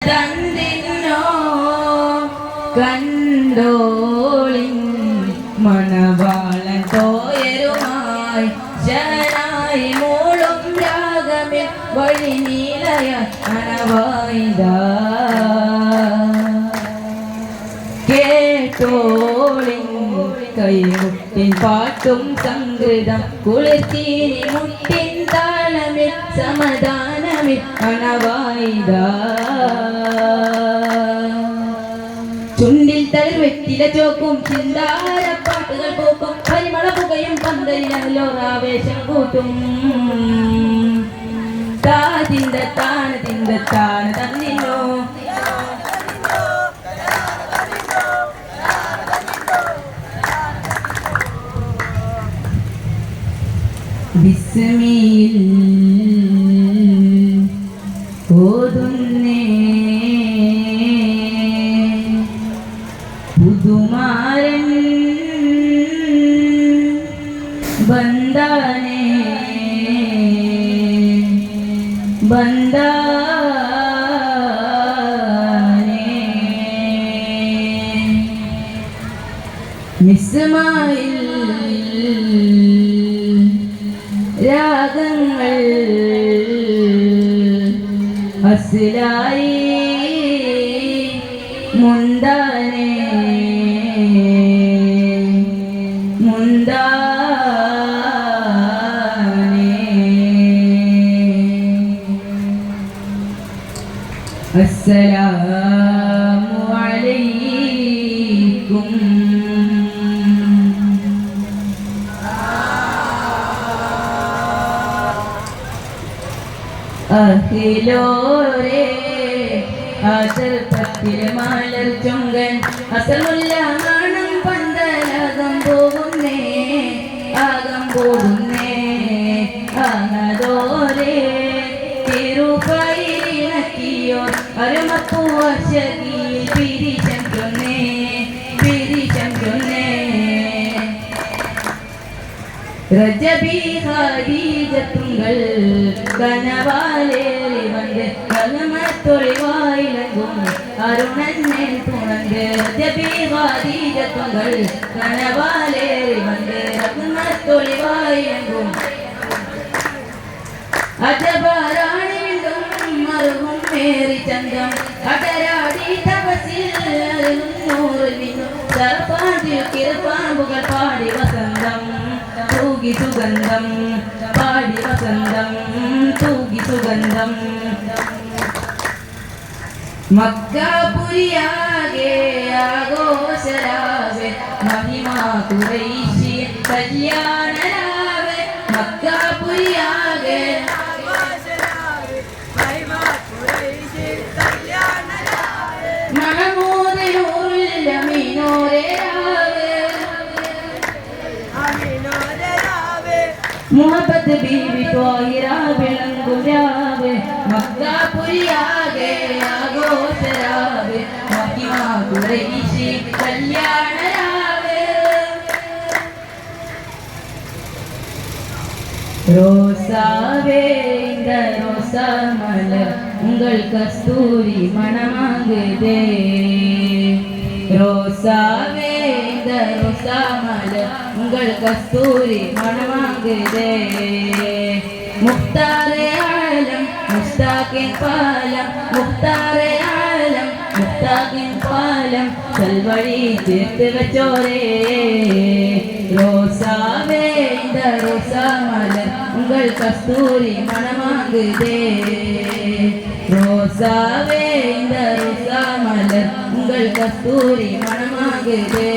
തന്നിന്നോ കണ്ടോളിൻ മണവാളൻ തോയരുമായി ശരണായി മൂളും രാഗമിൽ വഴി നീലയ അണവായിതാ കേട്ടോളിൻ കൈമുട്ടിൻ പാട്ടും സംഗീതം കുളിർത്തീനി മുട്ടിൻ താളമിൽ സമാധാനമിൽ അണവായിതാ ചുണ്ടിൽ തളിർ വെറ്റില ചോക്കും ചിന്താരപ്പാട്ടുകൾ പോക്കും പരിമള പുകയും പന്തലിലോറാവേശം കൂട്ടും താതിന്താണ് തന്നിന്നോ ബിസ്മിൽ ഓതുന്നേ പുതുമാരൻ ബന്ദാനെ മിസ്മായിൽ രാഗങ്ങൾ അസ്ലായി മുന്താനെ അസ്സലാമു അലൈക്കും അഖിലോരേ ആദർപ്പത്തിൽ മാലർ ചുങ്കൻ അസലുല്ല മണം പന്തലാകം പോകുന്നേ ആനദോരേ തിരുപ്പയിലിണക്കിയോ അരുമപ്പൂവശകിയിൽ പിരിശം ചൊന്നേ രജബി ഖദീജത്തുങ്കൾ കനവാലേറി വന്ന് കലമത്തൊളിവായിലങ്കും അരുണന്നെ തുണങ്ക് രജബി ഖദീജത്തുങ്കൾ കനവാലേറി വന്ന് കലമത്തൊളിവായിലങ്കും അജബാരാണി വീണ്ടും മറുകും മേറി ചന്തം അടരാടി തപസിൽ നൂറ് നിന്നു സർപ്പാഞ്ചിൽ കിറപ്പാമ്പുകൾ പാടി വസന്തം തൂകി സുഗന്ധം പാടി വസന്തം തൂകി സുഗന്ധം മക്കാപുരിയാകെ ആഘോഷരാവെ മഹിമാ ഖുറൈശി കല്യാണരാവെ മക്കാപുരിയാകെ ആഘോഷരാവെ മഹിമാ ഖുറൈശി കല്യാണരാവെ മഹമൂദിനൂറുൽ അമീനോരേ മുഹബത്ത് ബീവി ത്വാഹിറ വിളങ്കുരാവെ മക്കാപുരിയാകെ ആഘോഷരാവെ മഹിമാ ഖുറൈശി കല്യാണരാവെ ரோசாவே இந்த ரோசா மலர் உங்கள் கஸ்தூரி மணமாகுதே ரோசாவே இந்த ரோசா மலர் உங்கள் கஸ்தூரி மணமாகுதே முக்தாரே ஆலம் முஸ்தாகின் பாலம் முக்தாரே ஆலம் முஸ்தாகின் பாலம் கல்வழி சேர்த்து வச்சோரே ரோசாவே இந்த ரோசா மலர் உங்கள் கஸ்தூரி மணமாகுதே ரோசாவே இந்த ரோசா மலர் உங்கள் கஸ்தூரி மணமாகுதே